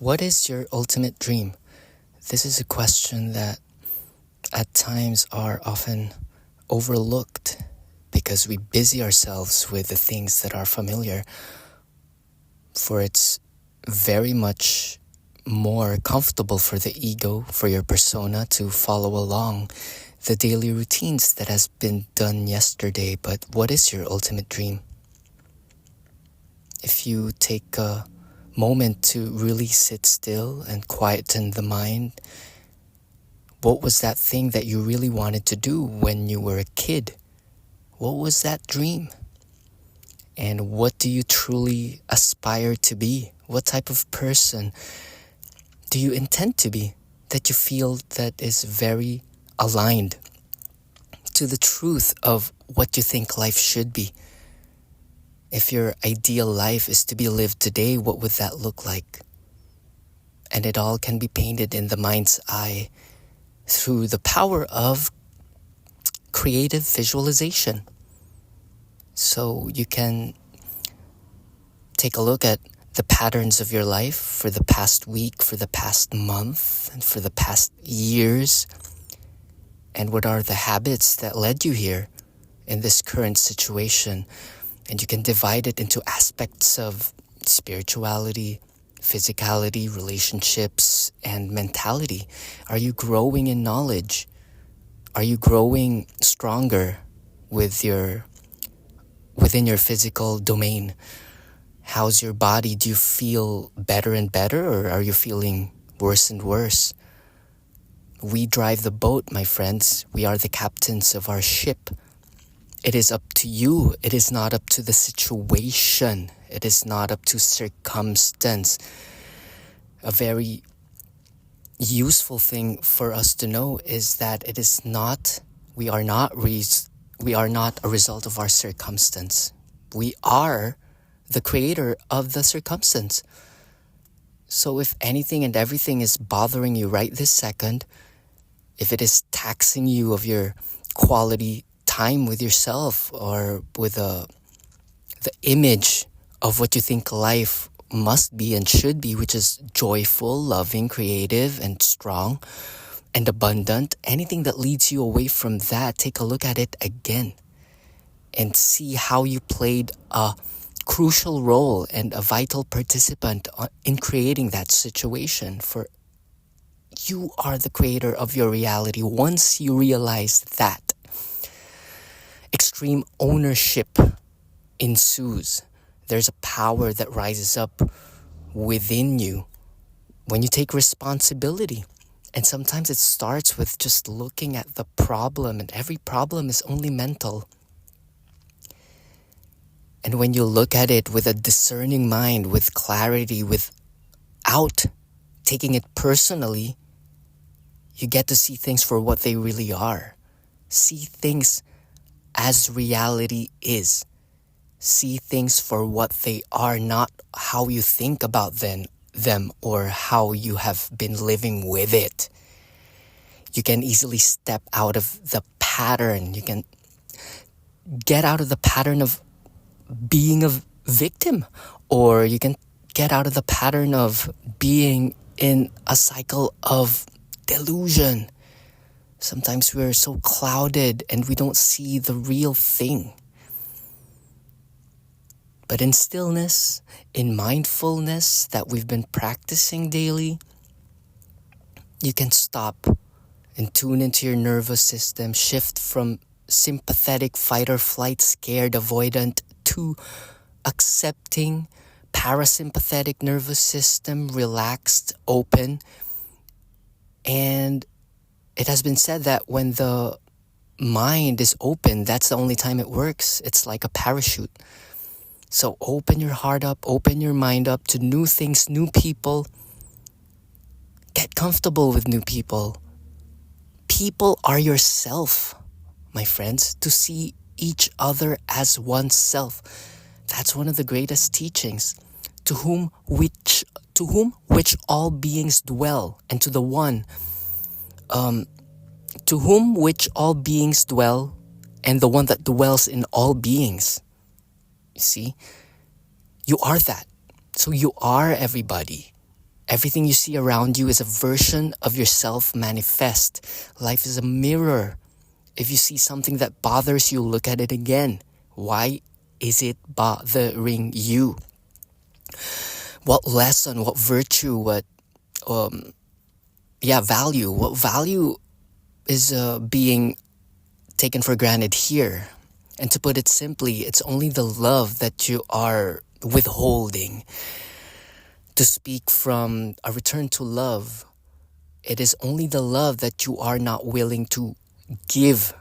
What is your ultimate dream? This is a question that at times are often overlooked because we busy ourselves with the things that are familiar, for it's very much more comfortable for the ego, for your persona to follow along the daily routines that has been done yesterday. But what is your ultimate dream? If you take a moment to really sit still and quieten the mind, what was that thing that you really wanted to do when you were a kid? What was that dream? And what do you truly aspire to be? What type of person do you intend to be that you feel that is very aligned to the truth of what you think life should be? If your ideal life is to be lived today, what would that look like? And it all can be painted in the mind's eye through the power of creative visualization. So you can take a look at the patterns of your life for the past week, for the past month, and for the past years. And what are the habits that led you here in this current situation? And you can divide it into aspects of spirituality, physicality, relationships, and mentality. Are you growing in knowledge? Are you growing stronger within your physical domain? How's your body? Do you feel better and better, or are you feeling worse and worse? We drive the boat, my friends. We are the captains of our ship. It is up to you. It is not up to the situation. It is not up to circumstance. A very useful thing for us to know is that we are not a result of our circumstance. We are the creator of the circumstance. So if anything and everything is bothering you right this second, if it is taxing you of your quality time with yourself or with the image of what you think life must be and should be, which is joyful, loving, creative, and strong and abundant, anything that leads you away from that, take a look at it again and see how you played a crucial role and a vital participant in creating that situation. For you are the creator of your reality. Once you realize that, extreme ownership ensues. There's a power that rises up within you when you take responsibility. And sometimes it starts with just looking at the problem, and every problem is only mental. And when you look at it with a discerning mind, with clarity, without taking it personally, you get to see things for what they really are. See things as reality is. See things for what they are, not how you think about them or how you have been living with it. You can easily step out of the pattern. You can get out of the pattern of being a victim, or you can get out of the pattern of being in a cycle of delusion. Sometimes we're so clouded and we don't see the real thing. But in stillness, in mindfulness that we've been practicing daily, you can stop and tune into your nervous system, shift from sympathetic, fight or flight, scared, avoidant, to accepting, parasympathetic nervous system, relaxed, open. And it has been said that when the mind is open, that's the only time it works. It's like a parachute. So open your heart up, open your mind up to new things, new people. Get comfortable with new people. People are yourself, my friends, to see each other as oneself. That's one of the greatest teachings. To whom which all beings dwell, and to the one to whom which all beings dwell, and the one that dwells in all beings. You see, you are that. So you are everybody. Everything you see around you is a version of yourself manifest. Life is a mirror. If you see something that bothers you, look at it again. Why is it bothering you? What lesson, what virtue, what value? What value is being taken for granted here? And to put it simply, it's only the love that you are withholding. To speak from a return to love, it is only the love that you are not willing to give.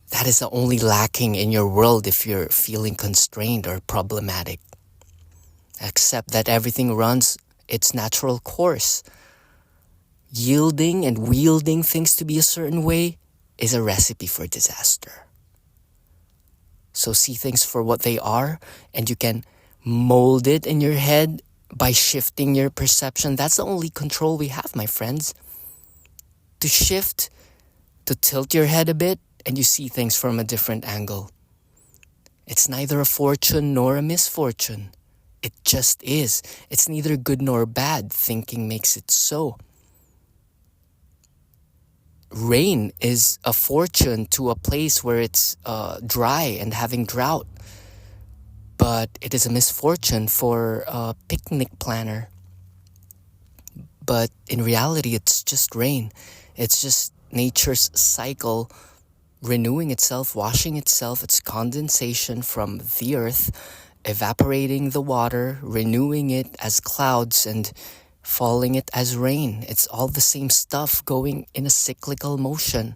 That is the only lacking in your world if you're feeling constrained or problematic. Accept that everything runs its natural course. Yielding and wielding things to be a certain way is a recipe for disaster. So see things for what they are, and you can mold it in your head by shifting your perception. That's the only control we have, my friends. To shift, to tilt your head a bit, and you see things from a different angle. It's neither a fortune nor a misfortune. It just is. It's neither good nor bad. Thinking makes it so. Rain is a fortune to a place where it's dry and having drought. But it is a misfortune for a picnic planner. But in reality, it's just rain. It's just nature's cycle renewing itself, washing itself. It's condensation from the earth, evaporating the water, renewing it as clouds, and falling it as rain. It's all the same stuff going in a cyclical motion.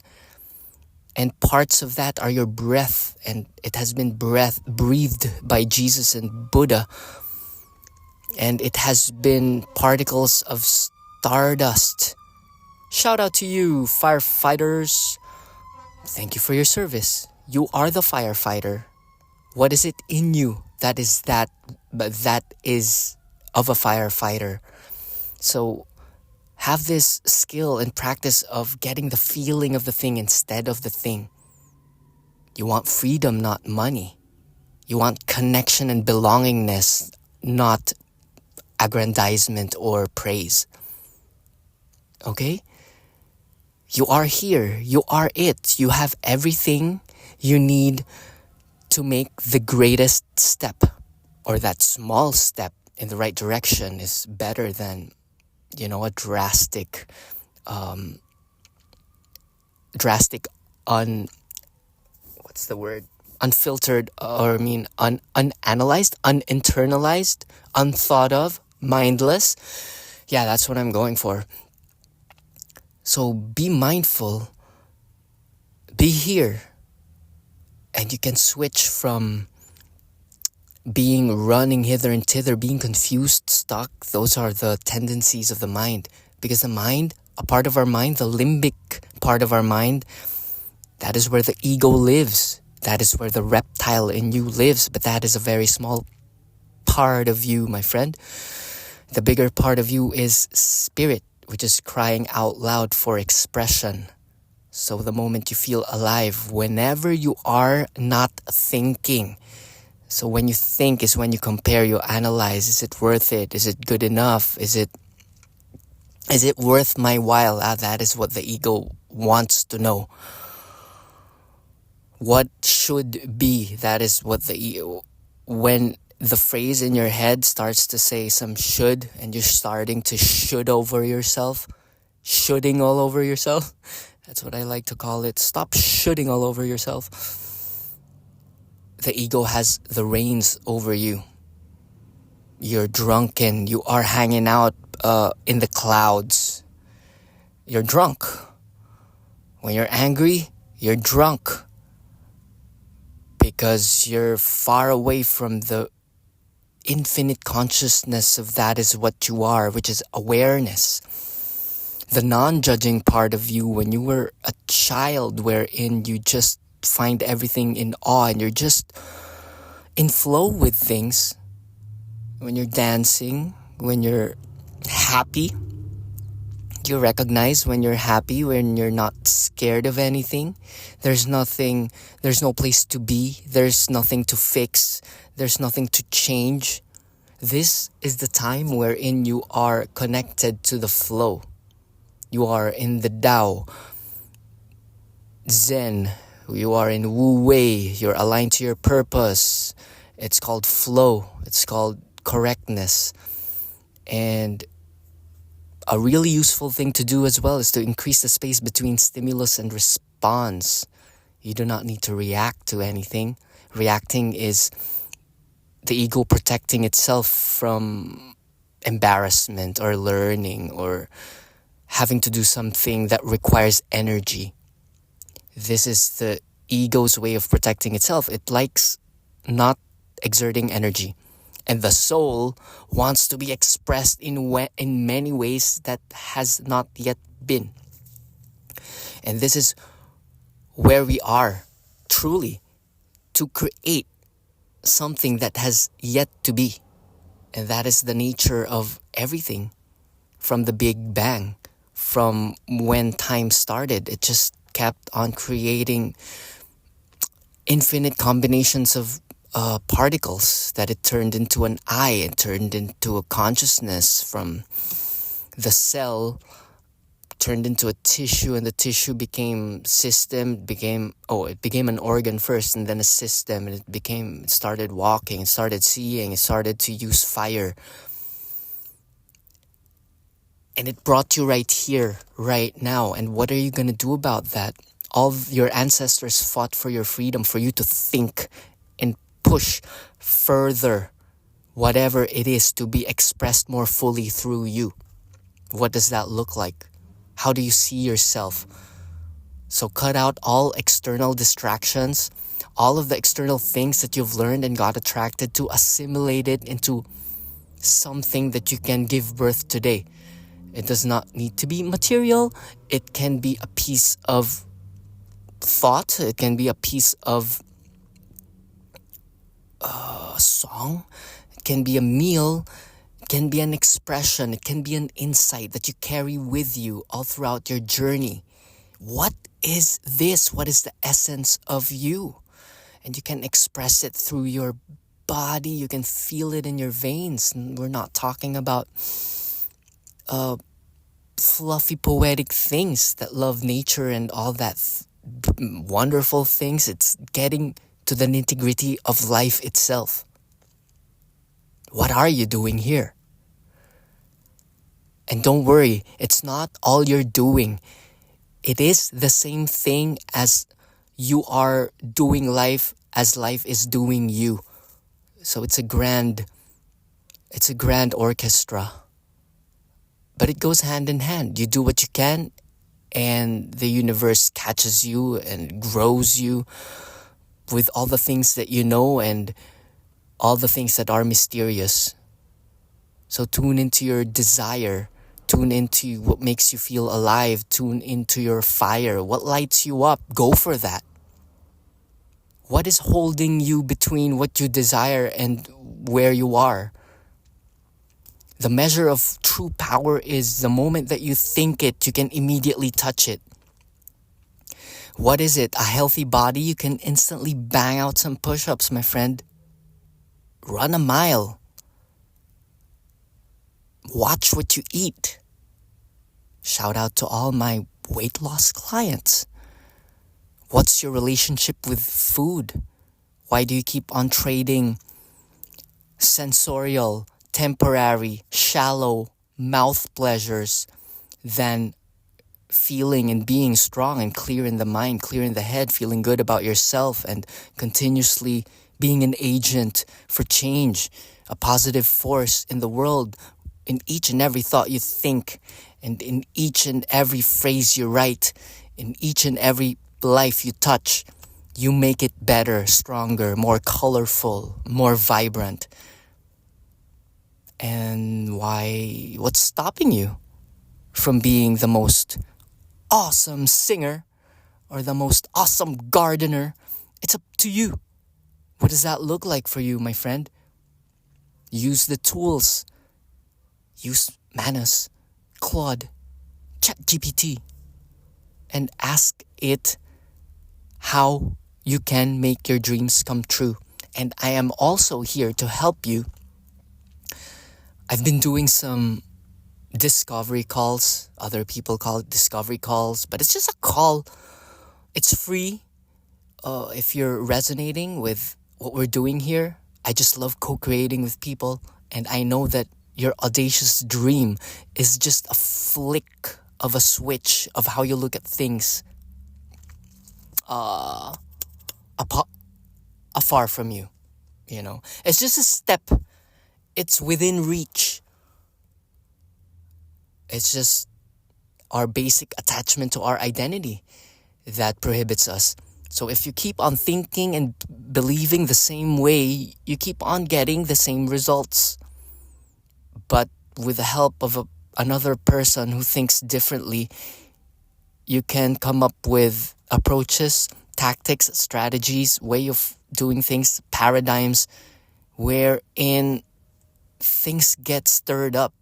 And parts of that are your breath, and it has been breathed by Jesus and Buddha. And it has been particles of stardust. Shout out to you, firefighters. Thank you for your service. You are the firefighter. What is it in you that is of a firefighter? So have this skill and practice of getting the feeling of the thing instead of the thing. You want freedom, not money. You want connection and belongingness, not aggrandizement or praise. Okay? You are here. You are it. You have everything you need to make the greatest step, or that small step in the right direction is better than, a drastic, unfiltered, unanalyzed, uninternalized, unthought of, mindless. Yeah, that's what I'm going for. So be mindful, be here, and you can switch from being running hither and thither, being confused, stuck. Those are the tendencies of the mind. Because the mind, a part of our mind, the limbic part of our mind, that is where the ego lives. That is where the reptile in you lives. But that is a very small part of you, my friend. The bigger part of you is spirit, which is crying out loud for expression. So the moment you feel alive, whenever you are not thinking. So when you think is when you compare, you analyze. Is it worth it? Is it good enough? Is it worth my while? That is what the ego wants to know. What should be? That is what the ego... When the phrase in your head starts to say some should, and you're starting to should over yourself, shoulding all over yourself. That's what I like to call it. Stop shoulding all over yourself. The ego has the reins over you. You're drunken. You are hanging out in the clouds. You're drunk. When you're angry, you're drunk. Because you're far away from the infinite consciousness of that is what you are, which is awareness. The non-judging part of you when you were a child, wherein you just find everything in awe and you're just in flow with things. When you're dancing, when you're happy, you recognize when you're happy, when you're not scared of anything. There's no place to be. There's nothing to fix. There's nothing to change. This is the time wherein you are connected to the flow. You are in the Tao, Zen. You are in Wu Wei. You're aligned to your purpose. It's called flow. It's called correctness. And a really useful thing to do as well is to increase the space between stimulus and response. You do not need to react to anything. Reacting is the ego protecting itself from embarrassment or learning or having to do something that requires energy. This is the ego's way of protecting itself. It likes not exerting energy. And the soul wants to be expressed in many ways that has not yet been. And this is where we are, truly, to create something that has yet to be. And that is the nature of everything. From the Big Bang, from when time started, it just kept on creating infinite combinations of particles that it turned into an eye, it turned into a consciousness, from the cell turned into a tissue, and the tissue became system, it became an organ first, and then a system, and it started walking, it started seeing, it started to use fire. And it brought you right here, right now. And what are you going to do about that? All your ancestors fought for your freedom, for you to think and push further whatever it is to be expressed more fully through you. What does that look like? How do you see yourself? So cut out all external distractions, all of the external things that you've learned and got attracted to, assimilate it into something that you can give birth today. It does not need to be material. It can be a piece of thought. It can be a piece of a song. It can be a meal. It can be an expression. It can be an insight that you carry with you all throughout your journey. What is this? What is the essence of you? And you can express it through your body. You can feel it in your veins. And we're not talking about fluffy poetic things that love nature and all that wonderful things. It's getting to the nitty-gritty of life itself. What are you doing here? And don't worry, it's not all you're doing. It is the same thing as you are doing life as life is doing you. So it's a grand orchestra. But it goes hand in hand. You do what you can, and the universe catches you and grows you with all the things that you know and all the things that are mysterious. So tune into your desire. Tune into what makes you feel alive. Tune into your fire. What lights you up? Go for that. What is holding you between what you desire and where you are? The measure of true power is the moment that you think it, you can immediately touch it. What is it? A healthy body? You can instantly bang out some push-ups, my friend. Run a mile. Watch what you eat. Shout out to all my weight loss clients. What's your relationship with food? Why do you keep on trading sensorial, temporary, shallow mouth pleasures than feeling and being strong and clear in the mind, clear in the head, feeling good about yourself and continuously being an agent for change, a positive force in the world, in each and every thought you think, and in each and every phrase you write, in each and every life you touch. You make it better, stronger, more colorful, more vibrant. And what's stopping you from being the most awesome singer or the most awesome gardener? It's up to you. What does that look like for you, my friend? Use the tools. Use Manus, Claude, ChatGPT, and ask it how you can make your dreams come true. And I am also here to help you I've been doing some discovery calls. Other people call it discovery calls, but it's just a call. It's free. If you're resonating with what we're doing here, I just love co-creating with people, and I know that your audacious dream is just a flick of a switch of how you look at things afar from you. It's just a step. It's within reach. It's just our basic attachment to our identity that prohibits us. So if you keep on thinking and believing the same way, you keep on getting the same results. But with the help of another person who thinks differently, you can come up with approaches, tactics, strategies, way of doing things, paradigms, wherein things get stirred up.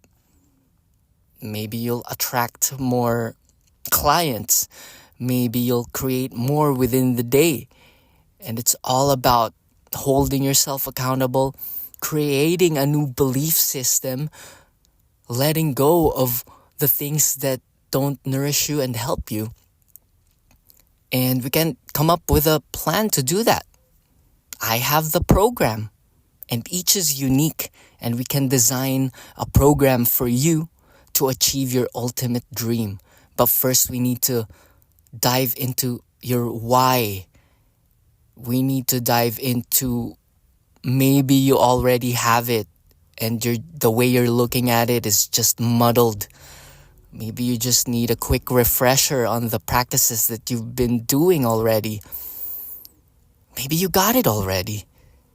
Maybe you'll attract more clients. Maybe you'll create more within the day. And it's all about holding yourself accountable, creating a new belief system, letting go of the things that don't nourish you and help you. And we can come up with a plan to do that. I have the program, and each is unique, and we can design a program for you to achieve your ultimate dream. But first, we need to dive into your why. We need to dive into, maybe you already have it and the way you're looking at it is just muddled. Maybe you just need a quick refresher on the practices that you've been doing already. Maybe you got it already.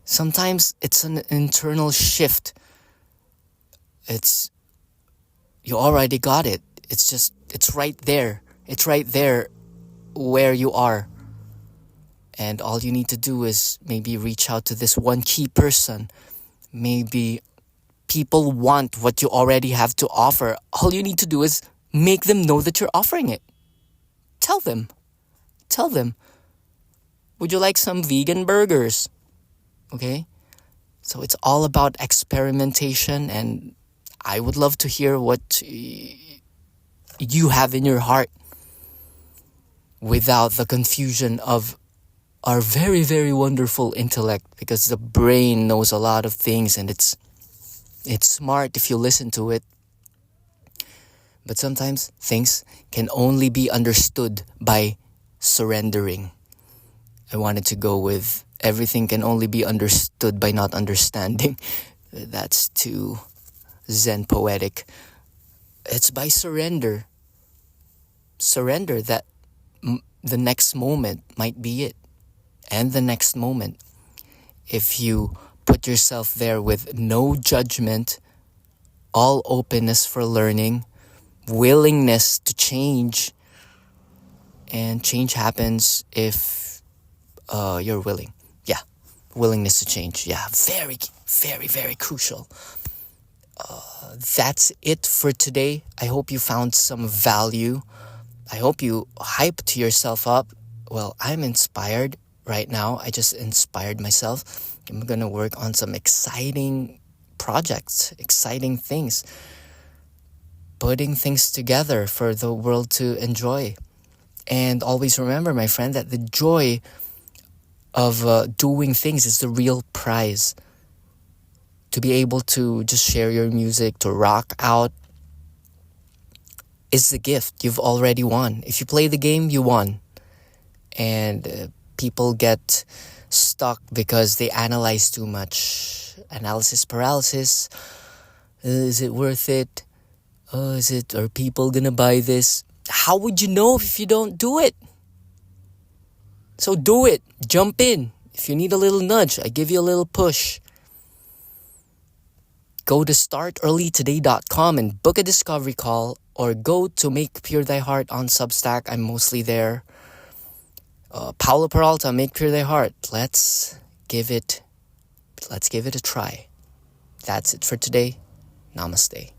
Sometimes it's an internal shift. You already got it. It's right there. It's right there where you are. And all you need to do is maybe reach out to this one key person. Maybe people want what you already have to offer. All you need to do is make them know that you're offering it. Tell them. Would you like some vegan burgers? Okay? So it's all about experimentation, and I would love to hear what you have in your heart without the confusion of our very, very wonderful intellect, because the brain knows a lot of things and it's smart if you listen to it. But sometimes things can only be understood by surrendering. I wanted to go with everything can only be understood by not understanding. That's too Zen poetic. It's by surrender. Surrender that the next moment might be it. And the next moment. If you put yourself there with no judgment, all openness for learning, willingness to change, and change happens if you're willing. Yeah, willingness to change. Yeah, very, very, very crucial. That's it for today. I hope you found some value. I hope you hyped yourself up. Well, I'm inspired right now. I just inspired myself. I'm going to work on some exciting projects, exciting things, putting things together for the world to enjoy. And always remember, my friend, that the joy of doing things is the real prize. To be able to just share your music, to rock out, is the gift. You've already won. If you play the game, you won. And people get stuck because they analyze too much. Analysis paralysis. Is it worth it? Are people gonna buy this? How would you know if you don't do it? So do it. Jump in. If you need a little nudge, I give you a little push. Go to startearlytoday.com and book a discovery call, or go to Make Pure Thy Heart on Substack. I'm mostly there. Paulo Peralta, Make Pure Thy Heart. Let's give it a try. That's it for today. Namaste.